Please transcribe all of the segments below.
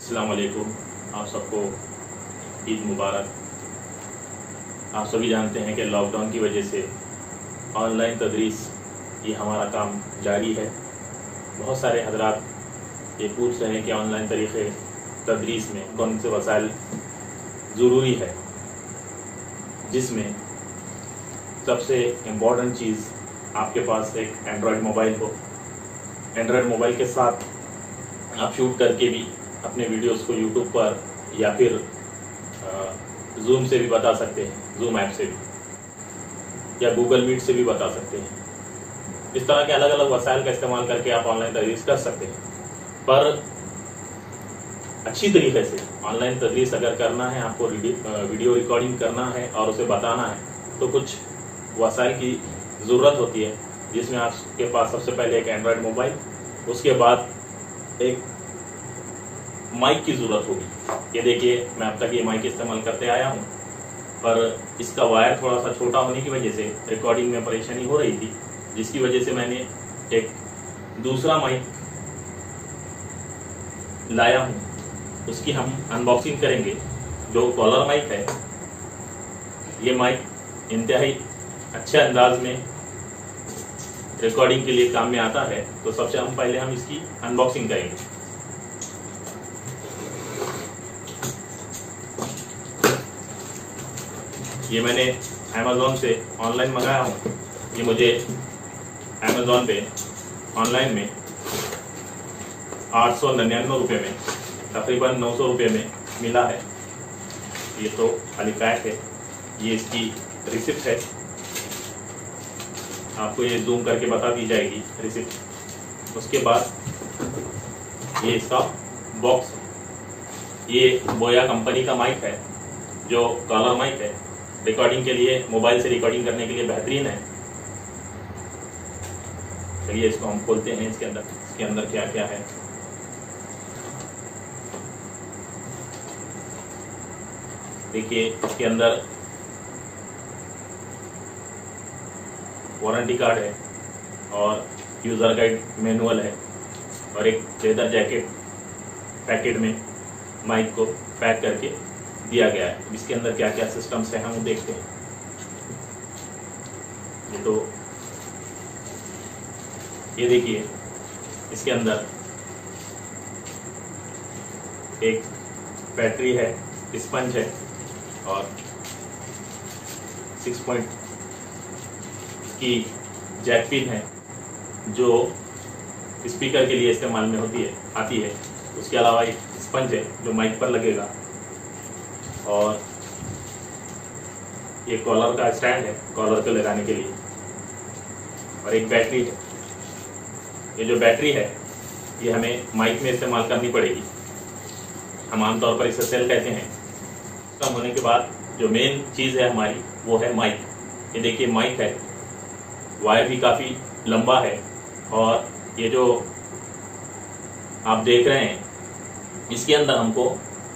अस्सलाम वालेकुम। आप सबको ईद मुबारक। आप सभी जानते हैं कि लॉकडाउन की वजह से ऑनलाइन तदरीस ये हमारा काम जारी है। बहुत सारे हजरात ये पूछ रहे हैं कि ऑनलाइन तरीक़े तदरीस में कौन से वसाइल ज़रूरी है, जिसमें सबसे इम्पोर्टेंट चीज़ आपके पास एक एंड्रॉयड मोबाइल हो। एंड्रॉयड मोबाइल के साथ आप शूट करके भी अपने वीडियोस को यूट्यूब पर या फिर जूम से भी बता सकते हैं, जूम ऐप से भी, या गूगल मीट से भी बता सकते हैं। इस तरह के अलग अलग वसाइल का इस्तेमाल करके आप ऑनलाइन तदरीस कर सकते हैं। पर अच्छी तरीके से ऑनलाइन तदरीस अगर करना है, आपको वीडियो रिकॉर्डिंग करना है और उसे बताना है, तो कुछ वसाइल की ज़रूरत होती है, जिसमें आपके पास सबसे पहले एक एंड्रॉयड मोबाइल, उसके बाद एक माइक की ज़रूरत होगी। ये देखिए, मैं अब तक ये माइक इस्तेमाल करते आया हूँ, पर इसका वायर थोड़ा सा छोटा होने की वजह से रिकॉर्डिंग में परेशानी हो रही थी, जिसकी वजह से मैंने एक दूसरा माइक लाया हूँ। उसकी हम अनबॉक्सिंग करेंगे। जो कॉलर माइक है, ये माइक इंतहाई अच्छे अंदाज में रिकॉर्डिंग के लिए काम में आता है। तो सबसे पहले हम इसकी अनबॉक्सिंग करेंगे। ये मैंने अमेज़ॉन से ऑनलाइन मंगाया हूँ। ये मुझे अमेज़ॉन पे ऑनलाइन में 899 रुपये में, तकरीबन 900 रुपये में मिला है। ये तो खाली पैक है। ये इसकी रिसिप्ट है, आपको ये जूम करके बता दी जाएगी रिसिप्ट। उसके बाद ये इसका बॉक्स है। ये बोया कंपनी का माइक है, जो कॉलर माइक है। रिकॉर्डिंग के लिए, मोबाइल से रिकॉर्डिंग करने के लिए बेहतरीन है। चलिए इसको हम खोलते हैं। इसके अंदर क्या क्या है। देखिए, इसके अंदर वारंटी कार्ड है और यूज़र गाइड मैनुअल है और एक लेदर जैकेट पैकेट में माइक को पैक करके दिया गया है। इसके अंदर क्या क्या सिस्टम्स हैं हम देखते हैं। ये देखिए, इसके अंदर एक बैटरी है, स्पंज है और 6 पॉइंट की जैक पिन है, जो स्पीकर के लिए इस्तेमाल में आती है। उसके अलावा एक स्पंज है जो माइक पर लगेगा, और ये कॉलर का स्टैंड है कॉलर को लगाने के लिए, और एक बैटरी है। ये जो बैटरी है, ये हमें माइक में इस्तेमाल करनी पड़ेगी। हम आमतौर पर इसे सेल कहते हैं। कम होने के बाद जो मेन चीज़ है हमारी, वो है माइक। ये देखिए, माइक है, वायर भी काफ़ी लंबा है, और ये जो आप देख रहे हैं, इसके अंदर हमको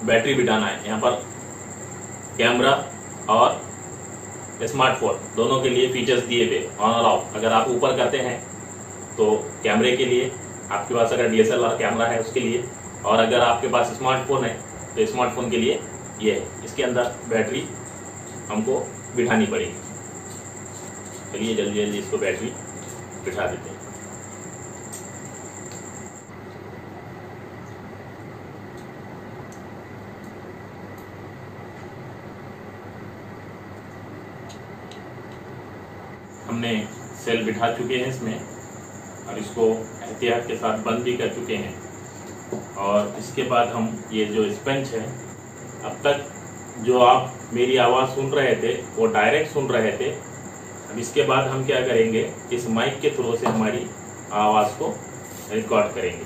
बैटरी भी डालना है। यहाँ पर कैमरा और स्मार्टफोन दोनों के लिए फीचर्स दिए हुए, ऑन और ऑफ। अगर आप ऊपर करते हैं तो कैमरे के लिए, आपके पास अगर DSLR कैमरा है उसके लिए, और अगर आपके पास स्मार्टफोन है तो स्मार्टफोन के लिए ये है। इसके अंदर बैटरी हमको बिठानी पड़ेगी। चलिए जल्दी जल्दी इसको बैटरी बिठा देते हैं। हमने सेल बिठा चुके हैं इसमें, और इसको एहतियात के साथ बंद भी कर चुके हैं। और इसके बाद हम ये जो स्पंज है, अब तक जो आप मेरी आवाज़ सुन रहे थे वो डायरेक्ट सुन रहे थे। अब इसके बाद हम क्या करेंगे, इस माइक के थ्रू से हमारी आवाज़ को रिकॉर्ड करेंगे।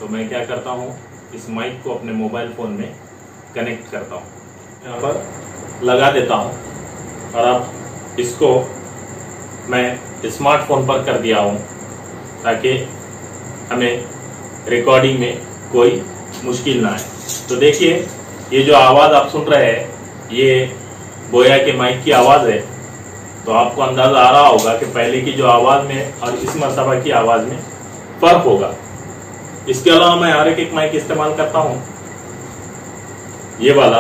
तो मैं क्या करता हूँ, इस माइक को अपने मोबाइल फ़ोन में कनेक्ट करता हूँ, यहाँ पर लगा देता हूँ, और अब इसको मैं स्मार्टफोन पर कर दिया हूँ, ताकि हमें रिकॉर्डिंग में कोई मुश्किल ना आए। तो देखिए, ये जो आवाज़ आप सुन रहे हैं, ये बोया के माइक की आवाज़ है। तो आपको अंदाज़ा आ रहा होगा कि पहले की जो आवाज़ में और इस मर्तबा की आवाज़ में फ़र्क होगा। इसके अलावा मैं और एक माइक इस्तेमाल करता हूं, ये वाला,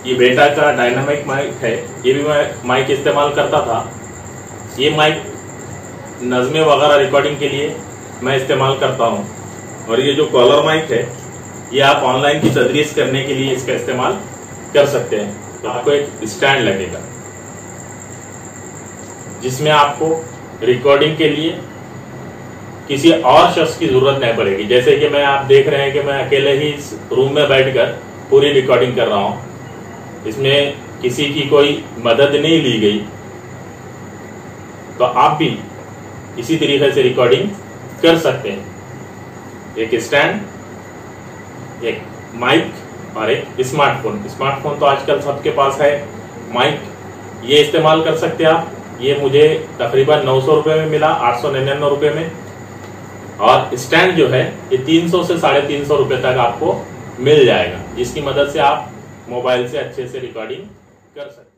ये बेटा का डायनामिक माइक है, ये भी मैं माइक इस्तेमाल करता था। ये माइक नज़्में वगैरह रिकॉर्डिंग के लिए मैं इस्तेमाल करता हूं। और ये जो कॉलर माइक है, ये आप ऑनलाइन की तदरीस करने के लिए इसका इस्तेमाल कर सकते हैं। तो आपको एक स्टैंड लगेगा जिसमें आपको रिकॉर्डिंग के लिए किसी और शख्स की जरूरत नहीं पड़ेगी। जैसे कि आप देख रहे हैं कि मैं अकेले ही इस रूम में बैठकर पूरी रिकॉर्डिंग कर रहा हूं, इसमें किसी की कोई मदद नहीं ली गई। तो आप भी इसी तरीके से रिकॉर्डिंग कर सकते हैं। एक स्टैंड, एक माइक और एक स्मार्टफोन। स्मार्टफोन तो आजकल सबके पास है। माइक ये इस्तेमाल कर सकते हैं आप। ये मुझे तकरीबन 900 रुपए में मिला, 899 रुपए में। और स्टैंड जो है ये 300 से 350 रुपए तक आपको मिल जाएगा, जिसकी मदद से आप मोबाइल से अच्छे से रिकॉर्डिंग कर सकते हैं।